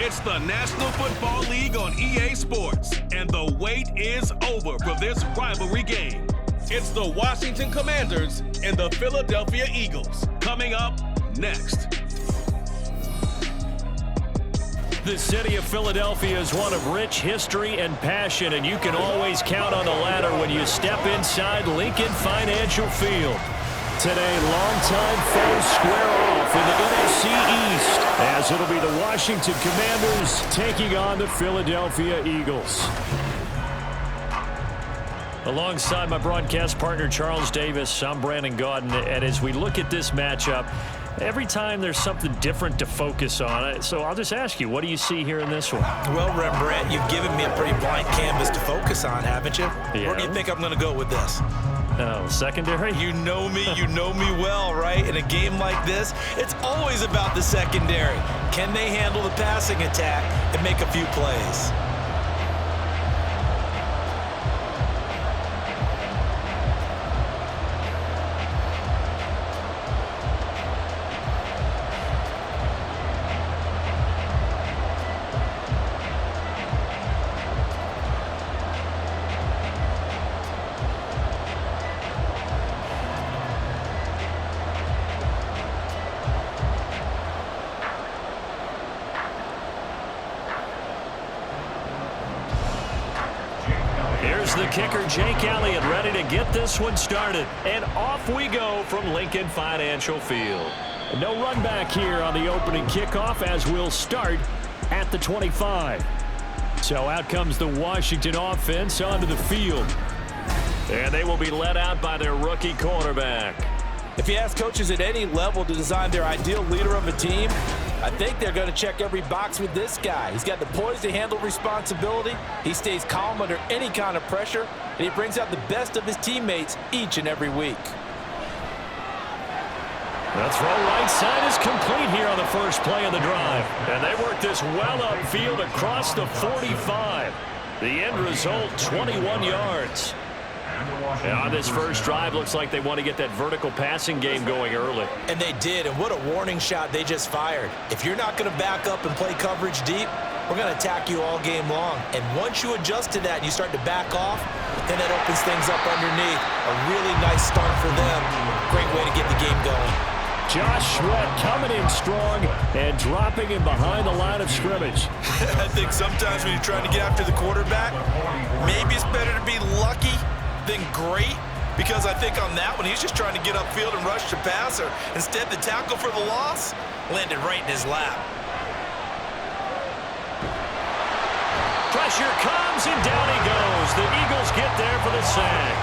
It's the National Football League on EA Sports, and the wait is over for this rivalry game. It's the Washington Commanders and the Philadelphia Eagles. Coming up next. The city of Philadelphia is one of rich history and passion, and you can always count on the latter when you step inside Lincoln Financial Field. Today, longtime foes square off in the NFC East, as it'll be the Washington Commanders taking on the Philadelphia Eagles. Alongside my broadcast partner, Charles Davis, I'm Brandon Gaudin, and as we look at this matchup, every time there's something different to focus on. So I'll just ask you, what do you see here in this one? Well, Rembrandt, you've given me a pretty blank canvas to focus on, haven't you? Yeah. Where do you think I'm going to go with this? Oh, secondary? You know me well, right? In a game like this, it's always about the secondary. Can they handle the passing attack and make a few plays? The kicker, Jake Elliott, ready to get this one started. And off we go from Lincoln Financial Field. No run back here on the opening kickoff as we'll start at the 25. So out comes the Washington offense onto the field. And they will be led out by their rookie quarterback. If you ask coaches at any level to design their ideal leader of a team, I think they're going to check every box with this guy. He's got the poise to handle responsibility. He stays calm under any kind of pressure, and he brings out the best of his teammates each and every week. The throw right side is complete here on the first play of the drive. And they work this well upfield across the 45. The end result, 21 yards. And on this first drive, looks like they want to get that vertical passing game going early. And they did, and what a warning shot they just fired. If you're not going to back up and play coverage deep, we're going to attack you all game long. And once you adjust to that and you start to back off, then that opens things up underneath. A really nice start for them. Great way to get the game going. Josh Sweat coming in strong and dropping him behind the line of scrimmage. I think sometimes when you're trying to get after the quarterback, maybe it's better to be lucky than great, because I think on that one he's just trying to get upfield and rush the passer. Instead, the tackle for the loss landed right in his lap. Pressure comes and down he goes. The Eagles get there for the sack.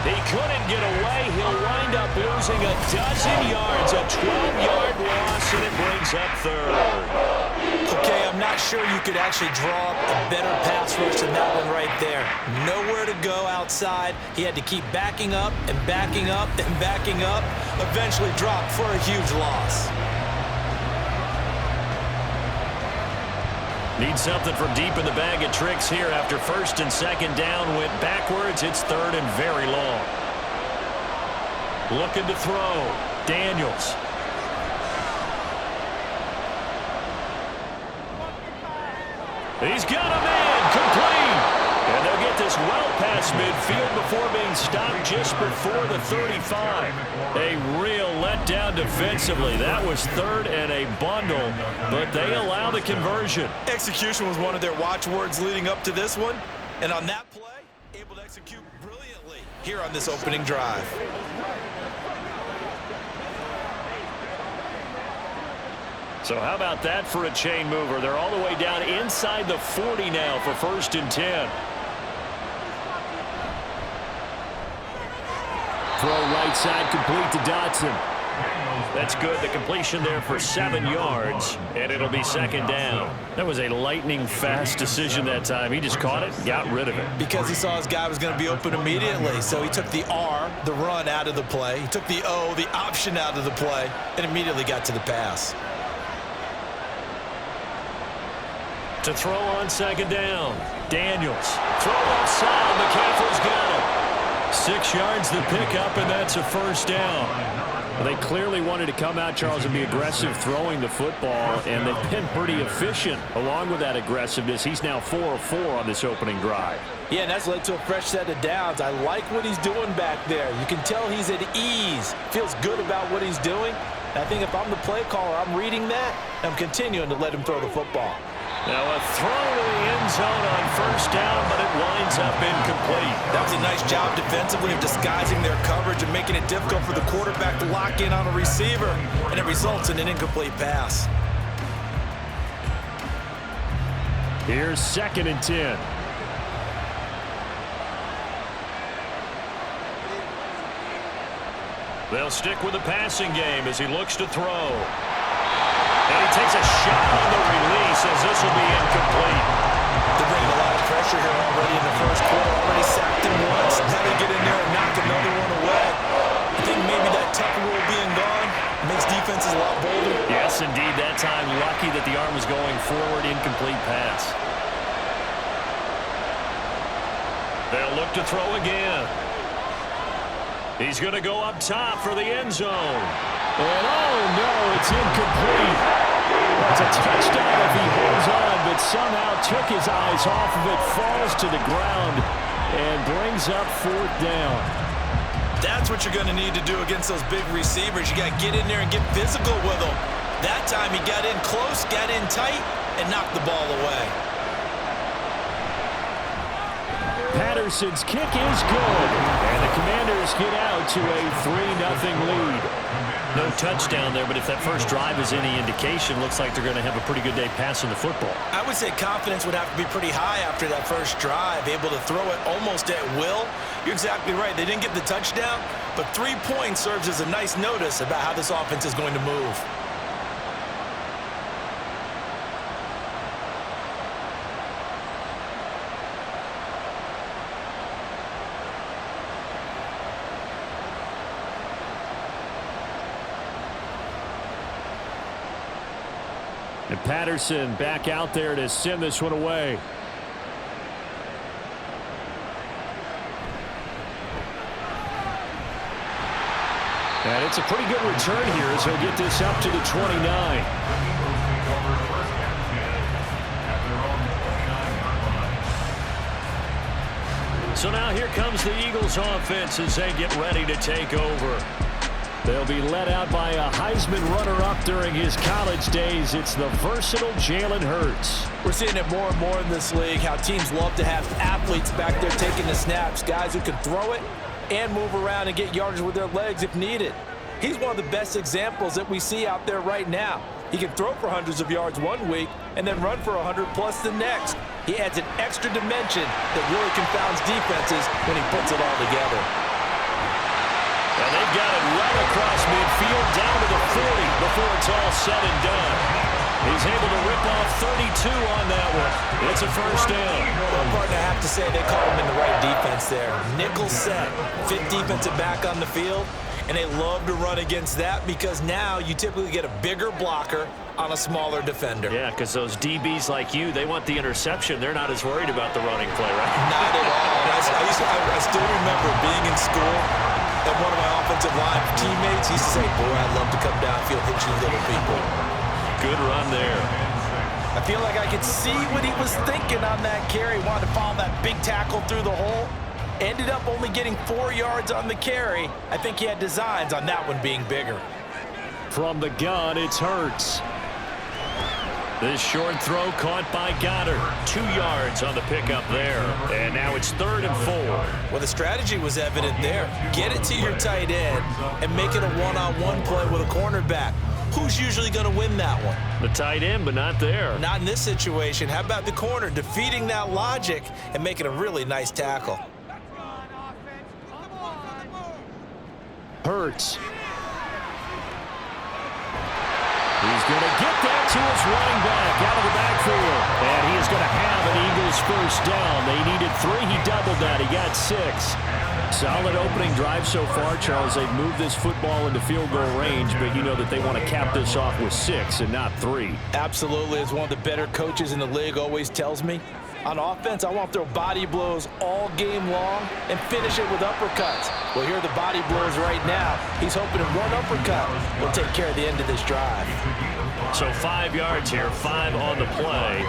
He couldn't get away. He'll wind up losing a dozen yards, a 12-yard loss, and it brings up third. Okay, I'm not sure you could actually draw up a better pass rush than that one right there. Nowhere to go outside. He had to keep backing up and backing up and backing up. Eventually dropped for a huge loss. Need something from deep in the bag of tricks here after first and second down went backwards. It's third and very long. Looking to throw. Daniels. He's got a man complete. And they'll get this well past midfield before being stopped just before the 35. A real letdown defensively. That was third and a bundle, but they allow the conversion. Execution was one of their watchwords leading up to this one. And on that play, able to execute brilliantly here on this opening drive. So how about that for a chain mover? They're all the way down inside the 40 now for first and 10. Throw right side complete to Dotson. That's good. The completion there for 7 yards, and it'll be second down. That was a lightning-fast decision that time. He just caught it, got rid of it. Because he saw his guy was going to be open immediately, so he took the R, the run, out of the play. He took the O, the option, out of the play, and immediately got to the pass. To throw on second down, Daniels. Throw outside, McCaffrey's got him. 6 yards the pickup, and that's a first down. Well, they clearly wanted to come out, Charles, and be aggressive throwing the football, and they've been pretty efficient along with that aggressiveness. He's now 4 of 4 on this opening drive. Yeah, and that's led to a fresh set of downs. I like what he's doing back there. You can tell he's at ease, feels good about what he's doing. And I think if I'm the play caller, I'm reading that, and I'm continuing to let him throw the football. Now a throw to the end zone on first down, but it winds up incomplete. That was a nice job defensively of disguising their coverage and making it difficult for the quarterback to lock in on a receiver, and it results in an incomplete pass. Here's 2nd and 10. They'll stick with the passing game as he looks to throw. And he takes a shot on the release as this will be incomplete. They're bringing a lot of pressure here already in the first quarter. Already sacked him once. Now they get in there and knock another one away. I think maybe that Tucker rule being gone makes defenses a lot bolder. Yes, indeed. That time, lucky that the arm was going forward. Incomplete pass. They'll look to throw again. He's going to go up top for the end zone. And oh no, it's incomplete. It's a touchdown if he holds on, but somehow took his eyes off of it, falls to the ground, and brings up 4th down. That's what you're going to need to do against those big receivers. You got to get in there and get physical with them. That time he got in close, got in tight, and knocked the ball away. Patterson's kick is good, and the Commanders get out to a 3-0 lead. No touchdown there, but if that first drive is any indication, looks like they're going to have a pretty good day passing the football. I would say confidence would have to be pretty high after that first drive, able to throw it almost at will. You're exactly right. They didn't get the touchdown, but 3 points serves as a nice notice about how this offense is going to move. And Patterson back out there to send this one away. And it's a pretty good return here as he'll get this up to the 29. So now here comes the Eagles offense as they get ready to take over. They'll be led out by a Heisman runner-up during his college days. It's the versatile Jalen Hurts. We're seeing it more and more in this league, how teams love to have athletes back there taking the snaps, guys who can throw it and move around and get yardage with their legs if needed. He's one of the best examples that we see out there right now. He can throw for hundreds of yards one week and then run for 100+ the next. He adds an extra dimension that really confounds defenses when he puts it all together. And they've got it right across midfield down to the 40 before it's all said and done. He's able to rip off 32 on that one. It's a first down. Well, partner, I have to say they caught him in the right defense there. Nickel set, 5th defensive back on the field, and they love to run against that because now you typically get a bigger blocker on a smaller defender. Yeah, because those DBs like you, they want the interception. They're not as worried about the running play, right? Not at all. I still remember being in school, and one of my offensive line teammates used to say, boy, I'd love to come downfield, hit you little people. Good run there. I feel like I could see what he was thinking on that carry. Wanted to follow that big tackle through the hole. Ended up only getting 4 yards on the carry. I think he had designs on that one being bigger. From the gun, it's Hurts. This short throw caught by Goddard. 2 yards on the pickup there. And now it's 3rd and 4. Well, the strategy was evident there. Get it to your tight end and make it a one-on-one play with a cornerback. Who's usually going to win that one? The tight end, but not there. Not in this situation. How about the corner defeating that logic and making a really nice tackle? Hurts. He's going to get that to his running back out of the backfield. And he is going to have an Eagles first down. They needed 3. He doubled that. He got 6. Solid opening drive so far, Charles. They've moved this football into field goal range, but you know that they want to cap this off with 6 and not 3. Absolutely. As one of the better coaches in the league always tells me, On offense, I want to throw body blows all game long and finish it with uppercuts. Well, here are the body blows right now. He's hoping that one uppercut will take care of the end of this drive. So 5 yards here, 5 on the play.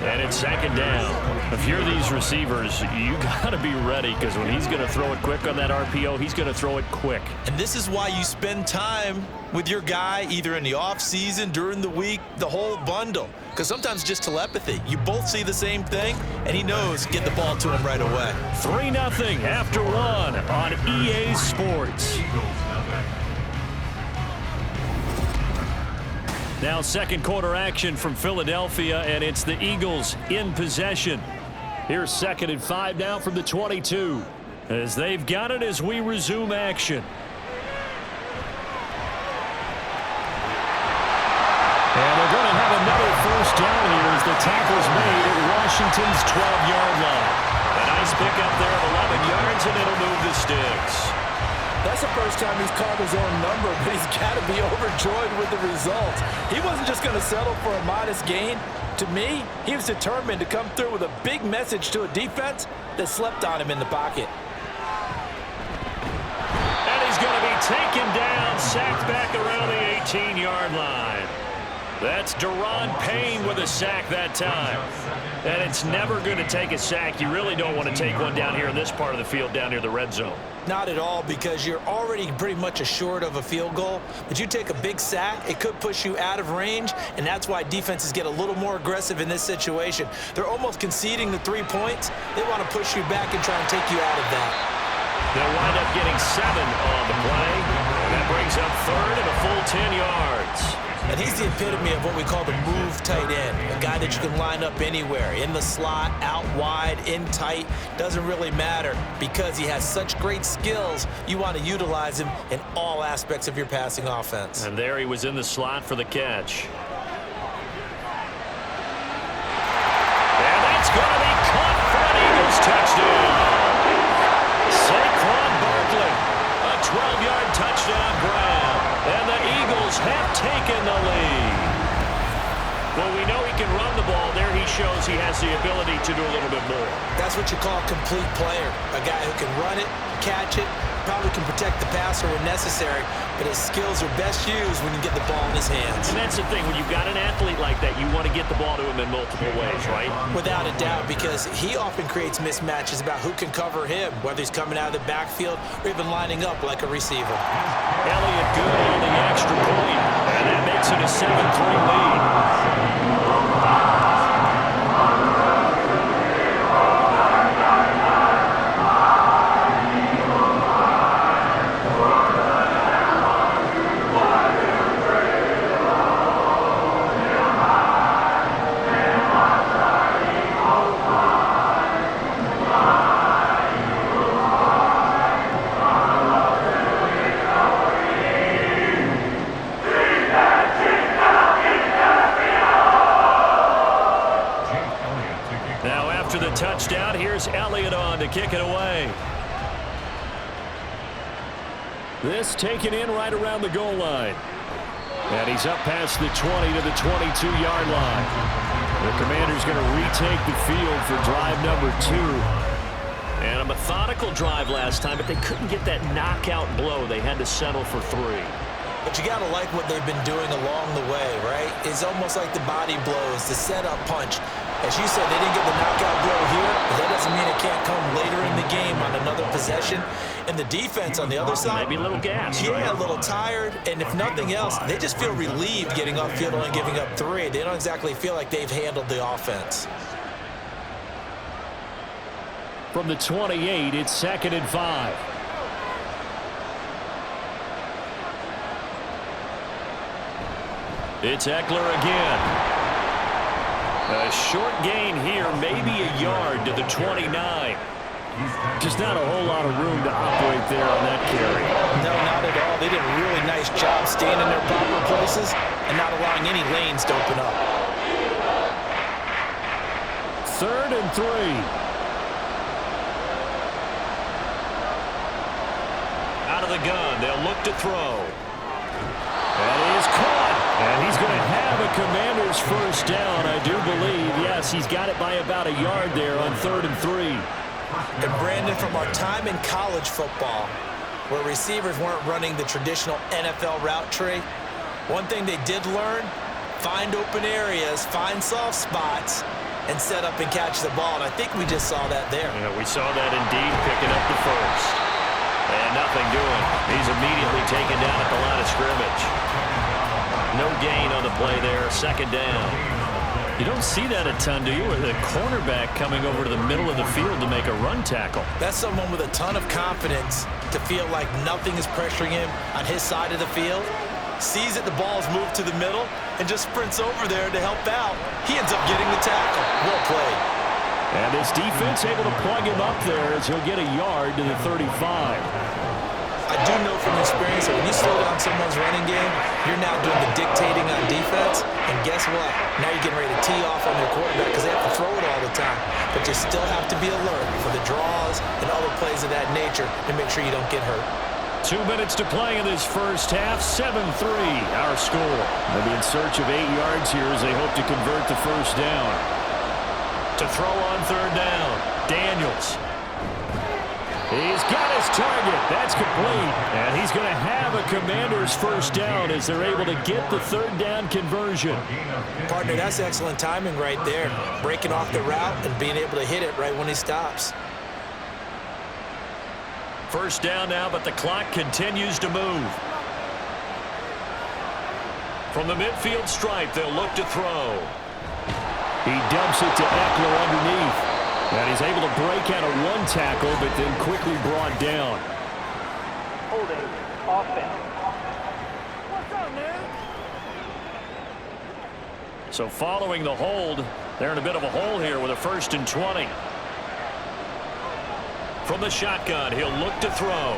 And it's second down. If you're these receivers, you got to be ready, because when he's going to throw it quick on that RPO, he's going to throw it quick. And this is why you spend time with your guy, either in the offseason, during the week, the whole bundle. Because sometimes just telepathy. You both see the same thing, and he knows get the ball to him right away. 3-0 after 1 on EA Sports. Now second quarter action from Philadelphia, and it's the Eagles in possession. Here's 2nd and 5 now from the 22 as they've got it as we resume action. And they're going to have another first down here as the tackle's made at Washington's 12-yard line. A nice pickup there of 11 yards, and it'll move the sticks. That's the first time he's called his own number, but he's got to be overjoyed with the results. He wasn't just going to settle for a modest gain. To me, he was determined to come through with a big message to a defense that slept on him in the pocket. And he's going to be taken down, sacked back around the 18-yard line. That's Deron Payne with a sack that time. And it's never going to take a sack. You really don't want to take one down here in this part of the field, down near the red zone. Not at all, because you're already pretty much assured of a field goal. But you take a big sack, it could push you out of range, and that's why defenses get a little more aggressive in this situation. They're almost conceding the 3 points. They want to push you back and try and take you out of that. They'll wind up getting 7 on the play. That brings up 3rd and a full 10 yards. And he's the epitome of what we call the move tight end, a guy that you can line up anywhere, in the slot, out wide, in tight, doesn't really matter, because he has such great skills. You want to utilize him in all aspects of your passing offense. And there he was in the slot for the catch. And that's going to be caught for an Eagles touchdown. Saquon Barkley, a 12-yard touchdown grab. And the Eagles have taken the lead. Well, we know he can run the ball. There he shows he has the ability to do a little bit more. That's what you call a complete player, a guy who can run it, catch it, probably can protect the passer when necessary, but his skills are best used when you get the ball in his hands. And that's the thing. When you've got an athlete like that, you want to get the ball to him in multiple ways, right? Without a doubt, because he often creates mismatches about who can cover him, whether he's coming out of the backfield or even lining up like a receiver. Elliott good on the extra point, and that makes it a 7-3 lead. Touchdown. Here's Elliott on to kick it away. This taken in right around the goal line. And he's up past the 20 to the 22-yard line. The Commanders going to retake the field for drive number 2. And a methodical drive last time, but they couldn't get that knockout blow. They had to settle for 3. But you got to like what they've been doing along the way, right? It's almost like the body blows, the setup punch. As you said, they didn't get the knockout blow here, but that doesn't mean it can't come later in the game on another possession. And the defense on the other side, maybe a little gas. Yeah, right? a little tired. And if nothing else, they just feel relieved getting upfield and only giving up 3. They don't exactly feel like they've handled the offense. From the 28, it's 2nd and 5. It's Eckler again. A short gain here, maybe a yard to the 29. Just not a whole lot of room to operate there on that carry. No, not at all. They did a really nice job staying in their proper places and not allowing any lanes to open up. 3rd and 3. Out of the gun, they'll look to throw. That is caught. And he's going to have a Commanders first down, I do believe. Yes, he's got it by about a yard there on 3rd and 3. And Brandon, from our time in college football, where receivers weren't running the traditional NFL route tree, one thing they did learn, find open areas, find soft spots, and set up and catch the ball. And I think we just saw that there. Yeah, we saw that indeed, picking up the first. And nothing doing. He's immediately taken down at the line of scrimmage. No gain on the play there, 2nd down. You don't see that a ton, do you? With a cornerback coming over to the middle of the field to make a run tackle. That's someone with a ton of confidence to feel like nothing is pressuring him on his side of the field. Sees that the ball's moved to the middle and just sprints over there to help out. He ends up getting the tackle. Well played. And this defense able to plug him up there as he'll get a yard to the 35. I do know from experience that when you slow down someone's running game, you're now doing the dictating on defense. And guess what? Now you're getting ready to tee off on their quarterback because they have to throw it all the time. But you still have to be alert for the draws and other plays of that nature to make sure you don't get hurt. 2 minutes to play in this first half. 7-3 our score. They'll be in search of 8 yards here as they hope to convert the first down. To throw on 3rd down, Daniels. He's got his target. That's complete. And he's going to have a Commanders first down as they're able to get the 3rd down conversion. Partner, that's excellent timing right there. Breaking off the route and being able to hit it right when he stops. First down now, but the clock continues to move. From the midfield stripe, they'll look to throw. He dumps it to Eckler underneath. And he's able to break out of one tackle, but then quickly brought down. Holding offense. What's up, man? So following the hold, they're in a bit of a hole here with a 1st and 20. From the shotgun, he'll look to throw.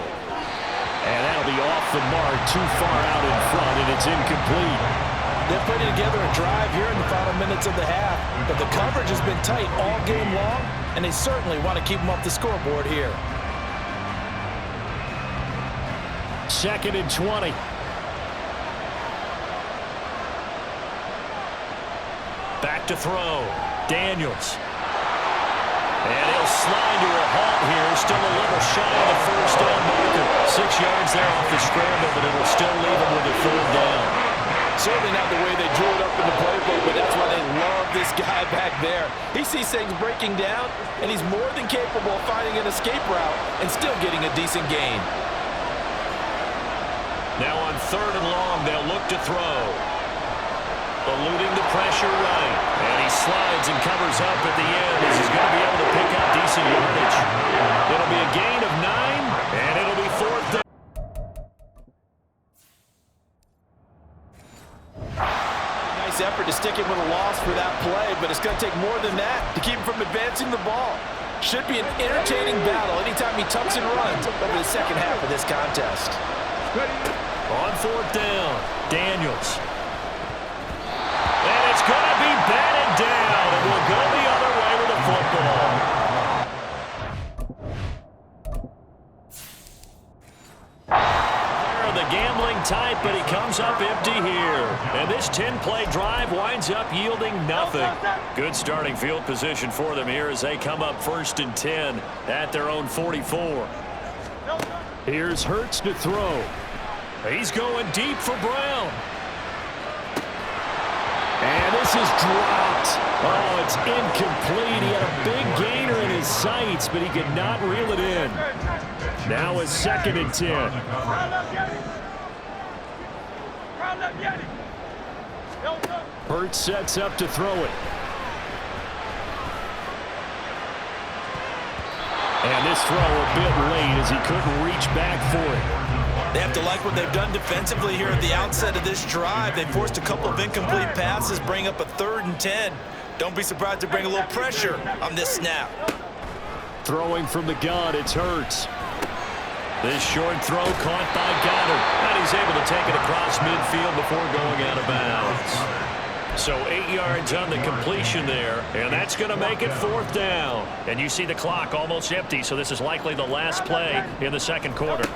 And that'll be off the mark, too far out in front, and it's incomplete. They're putting together a drive here in the final minutes of the half, but the coverage has been tight all game long, and they certainly want to keep them off the scoreboard here. 2nd and 20. Back to throw. Daniels. And he'll slide to a halt here. Still a little shy of the first down marker. 6 yards there off the scramble, but it'll still leave him with a 3rd down. Certainly not the way they drew it up in the playbook, but that's why they love this guy back there. He sees things breaking down, and he's more than capable of finding an escape route and still getting a decent gain. Now on 3rd and long, they'll look to throw. Eluding the pressure right. And he slides and covers up at the end as he's going to be able to pick up decent yardage. It'll be a gain of 9, and it'll be 4th down. Nice effort to stick him with a loss for that play, but it's going to take more than that to keep him from advancing the ball. Should be an entertaining battle anytime he tucks and runs over the second half of this contest. On 4th down, Daniels. And it's going to be batted down, and we'll go the other way with the football. The gambling type, but he comes up empty here. And this 10-play drive winds up yielding nothing. Good starting field position for them here as they come up 1st and 10 at their own 44. Here's Hurts to throw. He's going deep for Brown. And this is dropped. Oh, it's incomplete. He had a big gainer in his sights, but he could not reel it in. Now it's 2nd and 10. Hurts sets up to throw it. And this throw a bit late as he couldn't reach back for it. They have to like what they've done defensively here at the outset of this drive. They forced a couple of incomplete passes, bring up a 3rd and 10. Don't be surprised to bring a little pressure on this snap. Throwing from the gun, it's Hurts. This short throw caught by Goddard, and he's able to take it across midfield before going out of bounds. So 8 yards on the completion there, and that's going to make it 4th down. And you see the clock almost empty, so this is likely the last play in the 2nd quarter.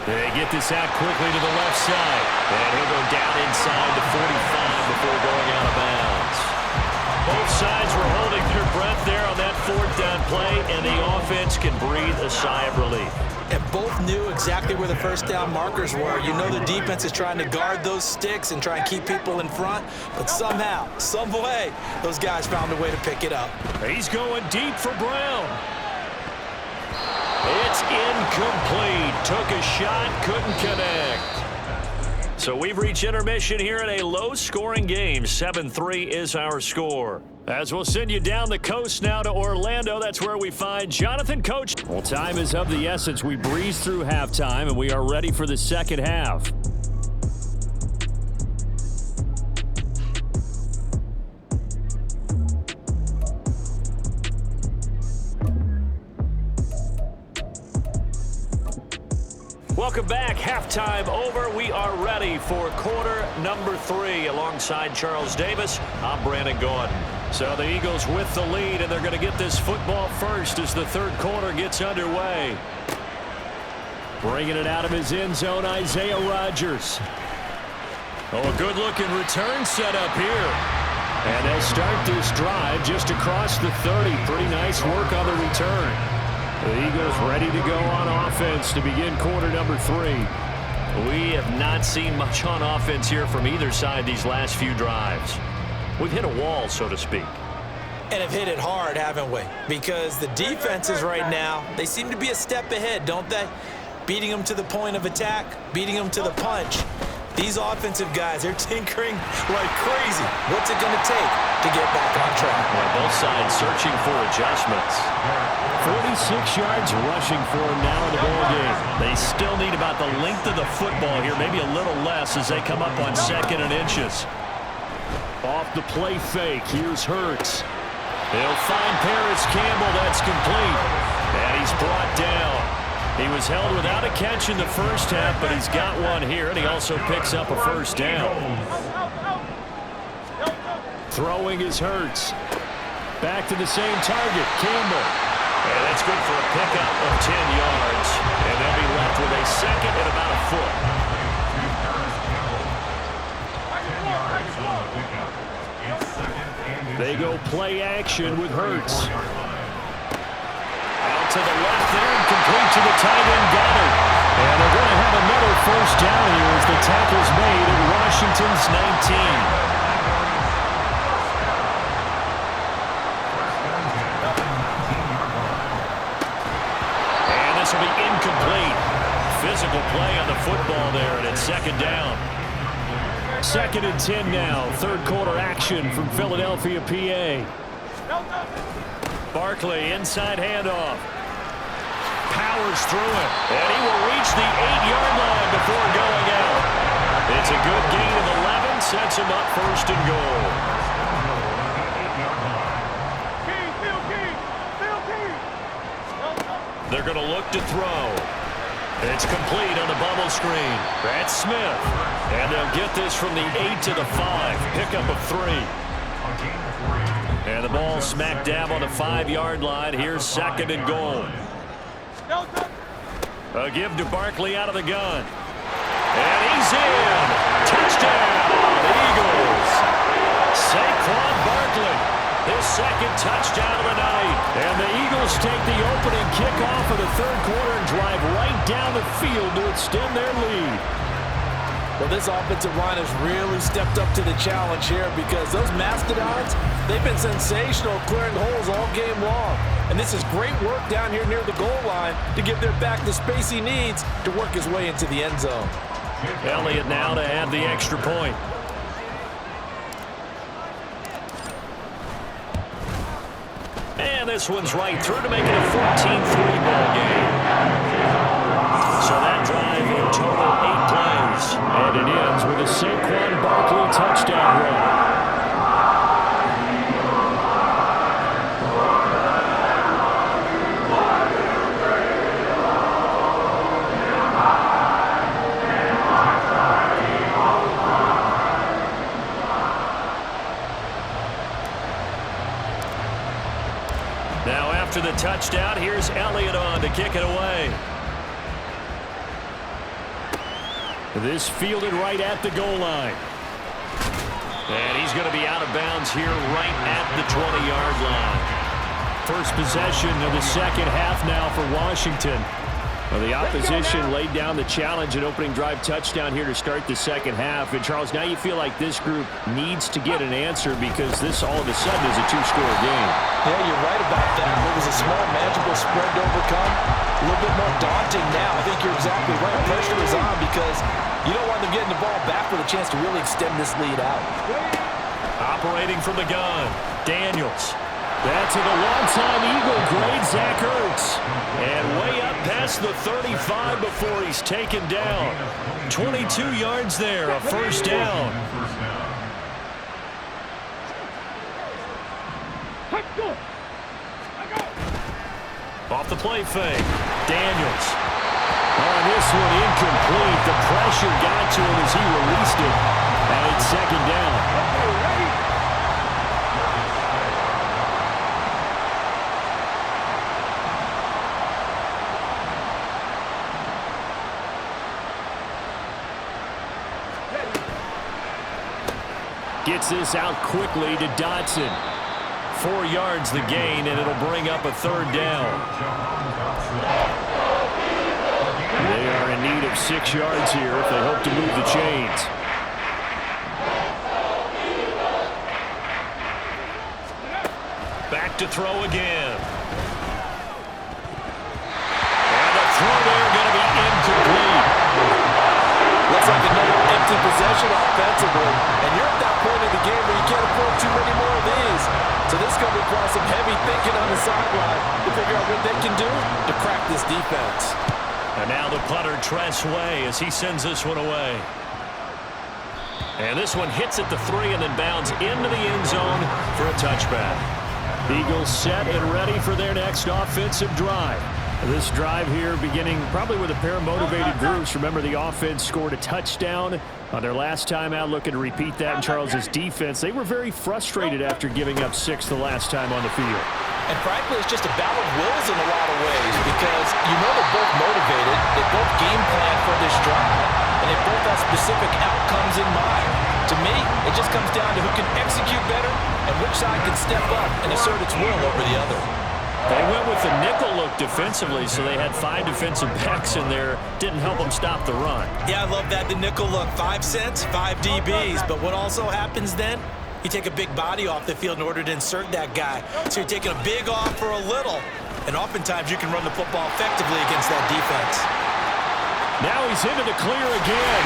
They get this out quickly to the left side. And he'll go down inside the 45 before going out of bounds. Both sides were holding their breath there on that fourth down play, and the offense can breathe a sigh of relief. And both knew exactly where the first down markers were. You know the defense is trying to guard those sticks and try and keep people in front, but somehow, some way, those guys found a way to pick it up. He's going deep for Brown. It's incomplete. Took a shot, couldn't connect. So we've reached intermission here in a low-scoring game. 7-3 is our score. As we'll send you down the coast now to Orlando, that's where we find Jonathan Coach. Well, time is of the essence. We breeze through halftime, and we are ready for the second half. Welcome back. Halftime over. We are ready for quarter number 3. Alongside Charles Davis, I'm Brandon Gordon. So the Eagles with the lead, and they're going to get this football first as the third quarter gets underway. Bringing it out of his end zone, Isaiah Rodgers. Oh, a good-looking return set up here. And they'll start this drive just across the 30. Pretty nice work on the return. The Eagles ready to go on offense to begin quarter number 3. We have not seen much on offense here from either side these last few drives. We've hit a wall, so to speak. And have hit it hard, haven't we? Because the defenses right now, they seem to be a step ahead, don't they? Beating them to the point of attack, beating them to the punch. These offensive guys, they're tinkering like crazy. What's it going to take to get back on track? Well, both sides searching for adjustments. 46 yards rushing for him now in the ball game. They still need about the length of the football here, maybe a little less as they come up on 2nd and inches. Off the play fake, here's Hurts. They'll find Paris Campbell, that's complete. And he's brought down. He was held without a catch in the first half, but he's got one here, and he also picks up a first down. Throwing is Hurts. Back to the same target, Campbell. And that's good for a pickup of 10 yards. And they'll be left with a second and about a foot. They go play action with Hurts. Out to the left there and complete to the tight end Goddard. And they're going to have another first down here as the tackle's made at Washington's 19. This will be incomplete. Physical play on the football there, and it's second down. 2nd and 10 now. Third quarter action from Philadelphia, PA. Barkley, inside handoff. Powers through it, and he will reach the 8-yard line before going out. It's a good gain of 11, sets him up first and goal. They're going to look to throw. It's complete on the bubble screen. That's Smith. And they'll get this from the 8 to the 5. Pickup of 3. And the ball smack dab on the 5-yard line. Here's 2nd and goal. A give to Barkley out of the gun. And he's in. Touchdown, Eagles. Saquon Barkley. His second touchdown of the night. And the Eagles take the opening kickoff of the third quarter and drive right down the field to extend their lead. Well, this offensive line has really stepped up to the challenge here because those Mastodons, they've been sensational clearing holes all game long. And this is great work down here near the goal line to give their back the space he needs to work his way into the end zone. Elliott now to add the extra point. And this one's right through to make it a 14-3 ball game. So that drive in total 8 plays. And it ends with a Saquon Barkley touchdown run. Now after the touchdown, here's Elliott on to kick it away. This fielded right at the goal line. And he's going to be out of bounds here right at the 20-yard line. First possession of the second half now for Washington. Well, the opposition laid down the challenge and opening drive touchdown here to start the second half. And, Charles, now you feel like this group needs to get an answer because this all of a sudden is a two-score game. Yeah, you're right about that. It was a small, manageable spread to overcome. A little bit more daunting now. I think you're exactly right. Pressure is on because you don't want them getting the ball back with a chance to really extend this lead out. Operating from the gun, Daniels. That's to the longtime Eagle, great Zach Ertz. And way up past the 35 before he's taken down. 22 yards there, a first down. Off the play fake, Daniels. On this one, incomplete. The pressure got to him as he released it. And it's second down. Gets this out quickly to Dotson. 4 yards the gain, and it'll bring up a third down. They are in need of 6 yards here if they hope to move the chains. Back to throw again. And the throw there going to be incomplete. Looks like another empty possession offensively. And you're at that point in the game where you can't afford too many more of these. So this is going to require some heavy thinking on the sideline to figure out what they can do to crack this defense. And now the punter, Tress Way, as he sends this one away. And this one hits at the 3 and then bounds into the end zone for a touchback. Eagles set and ready for their next offensive drive. This drive here beginning probably with a pair of motivated groups. Remember, the offense scored a touchdown on their last time out, looking to repeat that in Charles's defense. They were very frustrated after giving up 6 the last time on the field. And frankly, it's just a battle of wills in a lot of ways because you know they're both motivated, they both game plan for this drive, and they both have specific outcomes in mind. To me, it just comes down to who can execute better and which side can step up and assert its will over the other. They went with the nickel look defensively, so they had 5 defensive backs in there. Didn't help them stop the run. Yeah, I love that, the nickel look. 5 cents, 5 DBs. But what also happens then? You take a big body off the field in order to insert that guy. So you're taking a big off for a little. And oftentimes you can run the football effectively against that defense. Now he's into the clear again.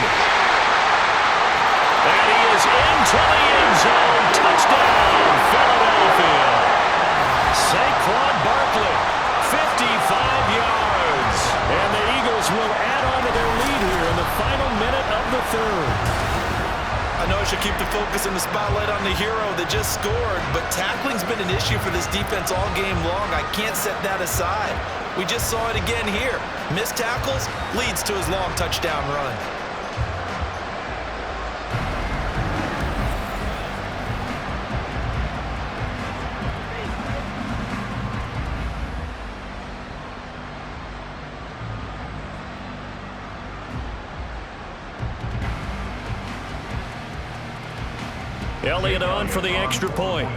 And he is into the end zone. Touchdown, Philadelphia. Saquon Barkley, 55 yards. And the Eagles will add on to their lead here in the final minute of the third. I know I should keep the focus and the spotlight on the hero that just scored, but tackling's been an issue for this defense all game long. I can't set that aside. We just saw it again here. Missed tackles leads to his long touchdown run. Elliott on for the extra point.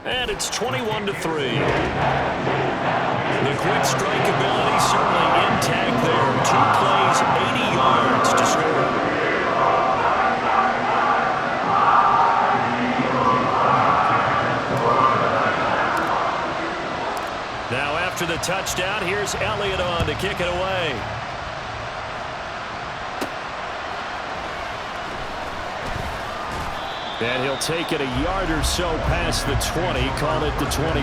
And it's 21-3. The quick strike ability certainly intact there. 2 plays, 80 yards to score. Now after the touchdown, here's Elliott on to kick it away. And he'll take it a yard or so past the 20, call it the 21.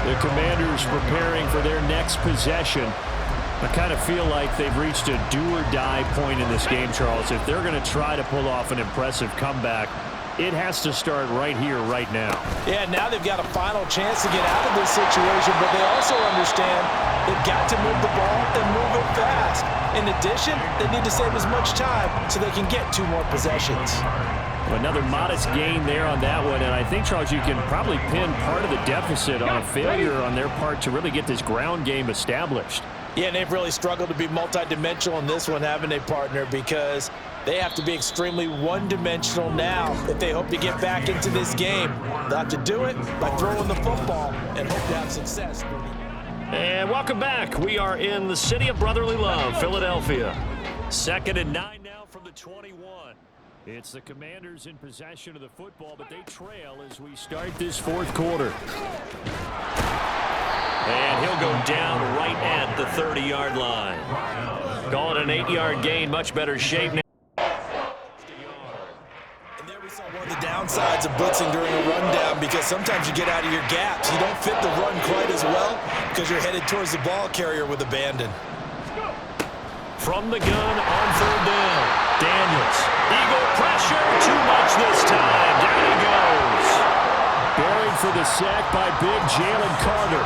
The Commanders preparing for their next possession. I kind of feel like they've reached a do-or-die point in this game, Charles. If they're going to try to pull off an impressive comeback, it has to start right here, right now. Yeah, now they've got a final chance to get out of this situation, but they also understand they've got to move the ball and move it fast. In addition, they need to save as much time so they can get 2 more possessions. Another modest gain there on that one, and I think, Charles, you can probably pin part of the deficit on a failure on their part to really get this ground game established. Yeah, and they've really struggled to be multidimensional in this one, haven't they, partner? Because they have to be extremely one-dimensional now if they hope to get back into this game. They'll have to do it by throwing the football and hope to have success. And welcome back. We are in the city of brotherly love, Philadelphia. 2nd and 9 now from the 21. It's the Commanders in possession of the football, but they trail as we start this 4th quarter. And he'll go down right at the 30-yard line. Calling an 8-yard gain, much better shape now. And there we saw one of the downsides of blitzing during a rundown, because sometimes you get out of your gaps. You don't fit the run quite as well because you're headed towards the ball carrier with abandon. From the gun on 3rd down. Daniels. Eagle pressure. Too much this time. Down he goes. Buried for the sack by big Jalen Carter.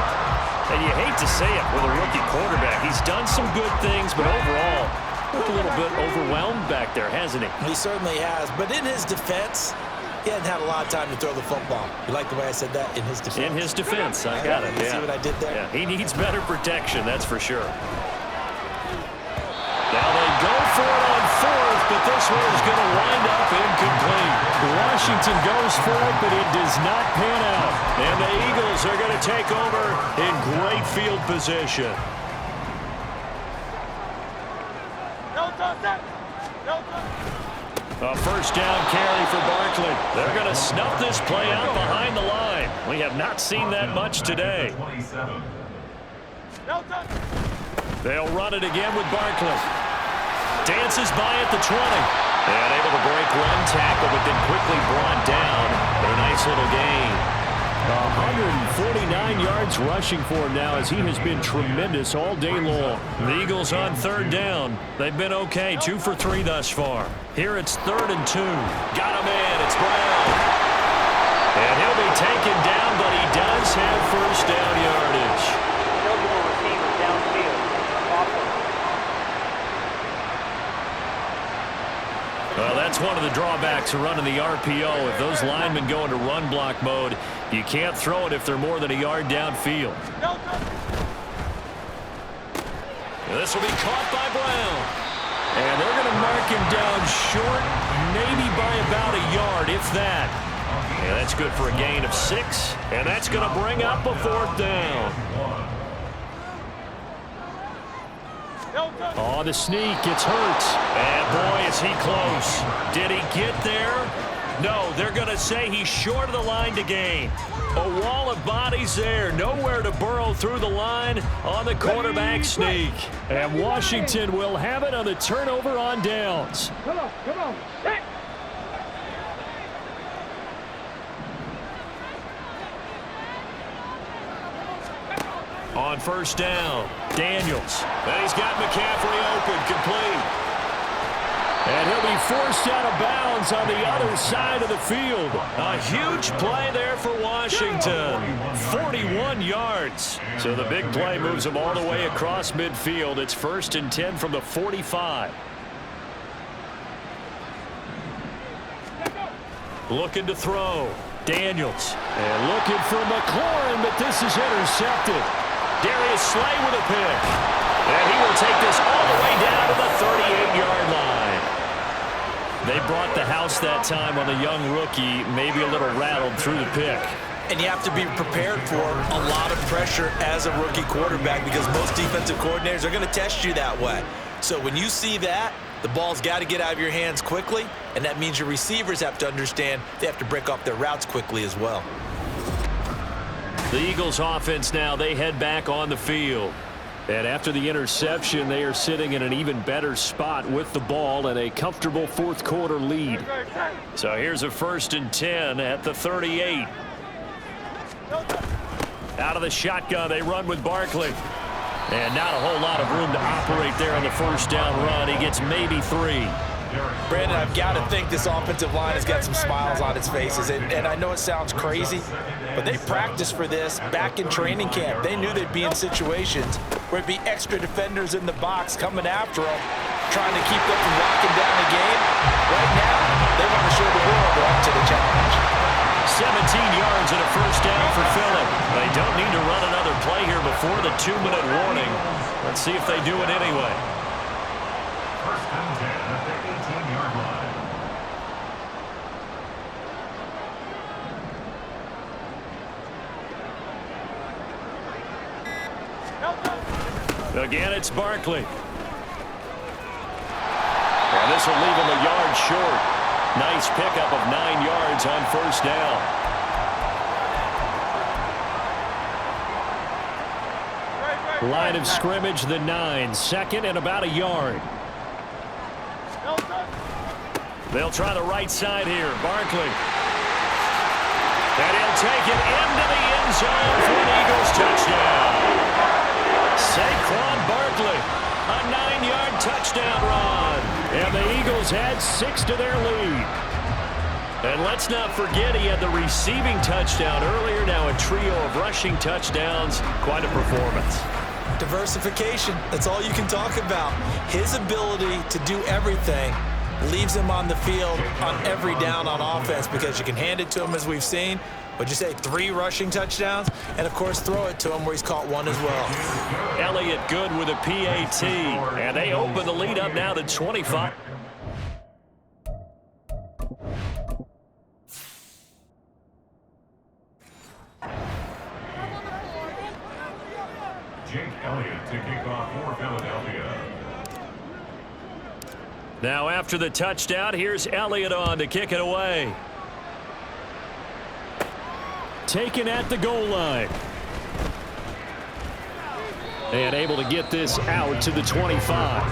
And you hate to say it with a rookie quarterback. He's done some good things, but overall, looked a little bit overwhelmed back there, hasn't he? He certainly has. But in his defense, he hadn't had a lot of time to throw the football. You like the way I said that? In his defense. In his defense. I got it. You see what I did there? Yeah, he needs better protection, that's for sure. Now they go for it on 4th, but this one is going to wind up incomplete. Washington goes for it, but it does not pan out. And the Eagles are going to take over in great field position. A 1st down carry for Barkley. They're going to snuff this play out behind the line. We have not seen that much today. They'll run it again with Barkley. Dances by at the 20. And able to break one tackle, but then quickly brought down. But a nice little gain. 149 yards rushing for him now, as he has been tremendous all day long. The Eagles on 3rd down. They've been okay, 2 for 3 thus far. Here it's 3rd and 2. Got him in. It's Brown. And he'll be taken down, but he does have 1st down yardage. Eligible receiver downfield. Awesome. Well, that's one of the drawbacks of running the RPO. If those linemen go into run block mode, you can't throw it if they're more than a yard downfield. This will be caught by Brown. And they're going to mark him down short, maybe by about a yard, if that. Yeah, that's good for a gain of 6. And that's going to bring up a 4th down. On the sneak, it's Hurts. And boy, is he close. Did he get there? No, they're going to say he's short of the line to gain. A wall of bodies there. Nowhere to burrow through the line on the quarterback sneak. And Washington will have it on the turnover on downs. Come on. Hey. On 1st down, Daniels. And he's got McCaffrey open, complete. And he'll be forced out of bounds on the other side of the field. A huge play there for Washington. 41 yards. So the big play moves them all the way across midfield. It's 1st and 10 from the 45. Looking to throw. Daniels. And looking for McLaurin, but this is intercepted. Darius Slay with a pick. And he will take this all the way down to the 38-yard line. They brought the house that time on the young rookie, maybe a little rattled through the pick. And you have to be prepared for a lot of pressure as a rookie quarterback, because most defensive coordinators are going to test you that way. So when you see that, the ball's got to get out of your hands quickly, and that means your receivers have to understand they have to break off their routes quickly as well. The Eagles offense now, they head back on the field. And after the interception, they are sitting in an even better spot with the ball and a comfortable 4th quarter lead. So here's a 1st and 10 at the 38. Out of the shotgun, they run with Barkley. And not a whole lot of room to operate there on the 1st down run. He gets maybe 3. Brandon, I've got to think this offensive line has got some smiles on its faces. And I know it sounds crazy, but they practiced for this back in training camp. They knew they'd be in situations where it'd be extra defenders in the box coming after them. trying to keep them from locking down the game. Right now, they want to show the world they're up to the challenge. 17 yards and a first down for Philly. They don't need to run another play here before the 2-minute warning. Let's see if they do it anyway. First and 10 at the 18-yard line. Again, it's Barkley. And this will leave him a yard short. Nice pickup of 9 yards on first down. Line of scrimmage, the 9. Second and about a yard. They'll try the right side here. Barkley. And he'll take it into the end zone for an Eagles touchdown. Saquon Barkley, a 9-yard touchdown run. And the Eagles add 6 to their lead. And let's not forget he had the receiving touchdown earlier. Now a trio of rushing touchdowns. Quite a performance. Diversification, that's all you can talk about. His ability to do everything leaves him on the field on every down on offense because you can hand it to him as we've seen. Would you say 3 rushing touchdowns? And, of course, throw it to him where he's caught 1 as well. Elliott good with a PAT. And they open the lead up now to 25. Jake Elliott to kick off for Philadelphia. Now after the touchdown, here's Elliott on to kick it away. Taken at the goal line. And able to get this out to the 25.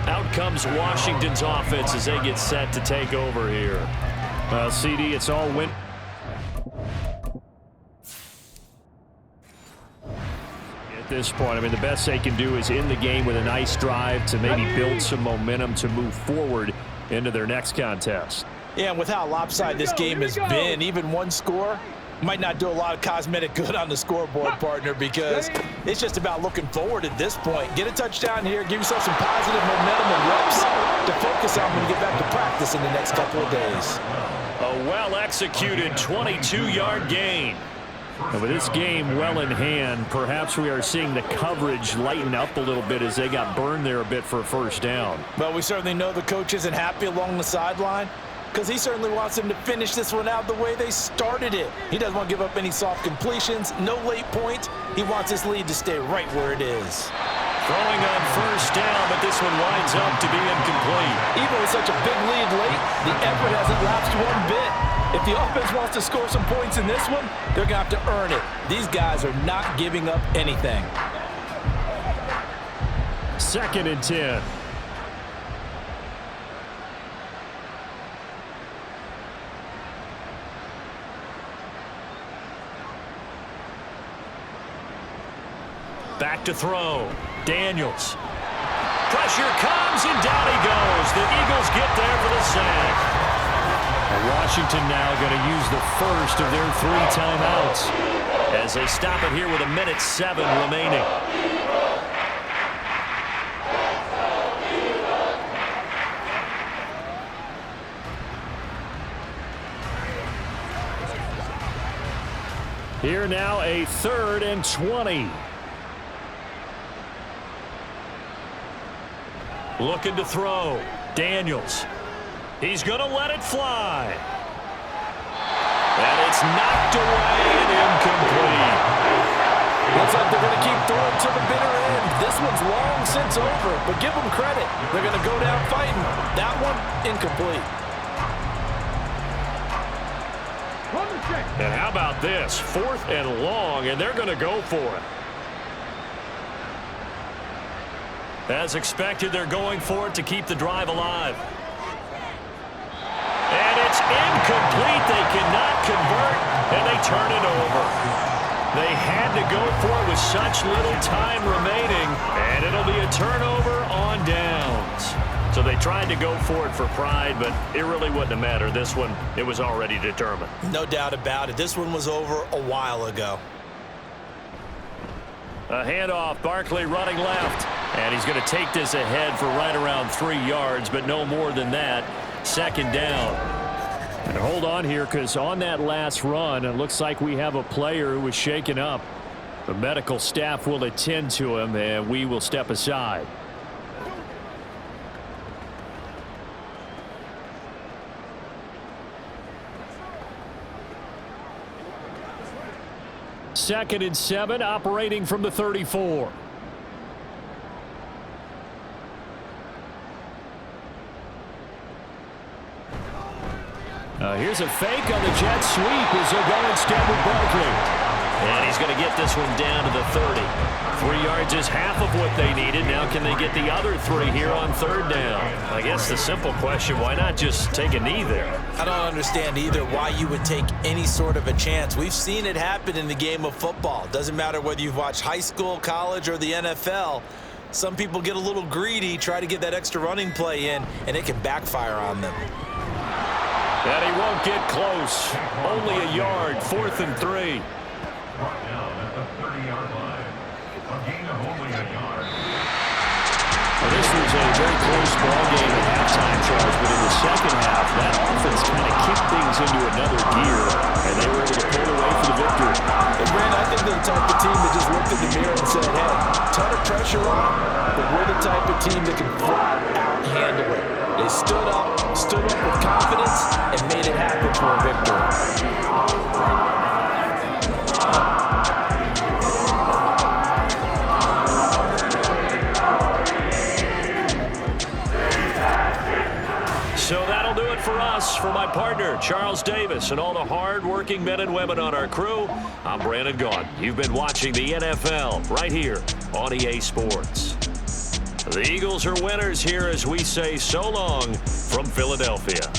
Out comes Washington's offense as they get set to take over here. CD, it's all win. At this point, I mean, the best they can do is in the game with a nice drive to maybe build some momentum to move forward into their next contest. Yeah, and with how lopsided this game has been, even one score might not do a lot of cosmetic good on the scoreboard, partner, because it's just about looking forward at this point. Get a touchdown here, give yourself some positive momentum and reps to focus on when you get back to practice in the next couple of days. A well-executed 22-yard gain. And with this game well in hand, perhaps we are seeing the coverage lighten up a little bit as they got burned there a bit for a first down. But we certainly know the coach isn't happy along the sideline because he certainly wants them to finish this one out the way they started it. He doesn't want to give up any soft completions, no late points. He wants his lead to stay right where it is. Throwing on first down, but this one winds up to be incomplete. Even with such a big lead late, the effort hasn't lapsed one bit. If the offense wants to score some points in this one, they're going to have to earn it. These guys are not giving up anything. 2nd and 10. Back to throw. Daniels. Pressure comes, and down he goes. The Eagles get there for the sack. And Washington now going to use the first of their 3 timeouts as they stop it here with 1:07 remaining. Here now a 3rd and 20. Looking to throw. Daniels. He's going to let it fly. And it's knocked away and incomplete. Looks like they're going to keep throwing to the bitter end. This one's long since over, but give them credit. They're going to go down fighting. That one, incomplete. And how about this? 4th and long, and they're going to go for it. As expected, they're going for it to keep the drive alive. And it's incomplete. They cannot convert, and they turn it over. They had to go for it with such little time remaining, and it'll be a turnover on downs. So they tried to go for it for pride, but it really wouldn't have mattered. This one, it was already determined. No doubt about it. This one was over a while ago. A handoff. Barkley running left. And he's going to take this ahead for right around 3 yards, but no more than that. Second down. And hold on here, because on that last run, it looks like we have a player who was shaken up. The medical staff will attend to him, and we will step aside. Second and 7, operating from the 34. Here's a fake on the jet sweep as they'll go instead with Barkley. And he's going to get this one down to the 30. 3 yards is half of what they needed. Now can they get the other 3 here on third down? I guess the simple question, why not just take a knee there? I don't understand either why you would take any sort of a chance. We've seen it happen in the game of football. Doesn't matter whether you've watched high school, college, or the NFL. Some people get a little greedy, try to get that extra running play in, and it can backfire on them. And he won't get close. Only a yard, 4th and 3. Brought down at the 30-yard line. A gain of only a yard. Well, this was a very close ball game at halftime, Charles, but in the second half, that offense kind of kicked things into another gear, and they were able to pull away for the victory. And Brandon, I think they're the type of team that just looked in the mirror and said, hey, ton of pressure on, but we're the type of team that can flat out handle it. They stood up with confidence, and made it happen for a victory. So that'll do it for us. For my partner, Charles Davis, and all the hard-working men and women on our crew, I'm Brandon Gaughan. You've been watching the NFL right here on EA Sports. The Eagles are winners here as we say so long from Philadelphia.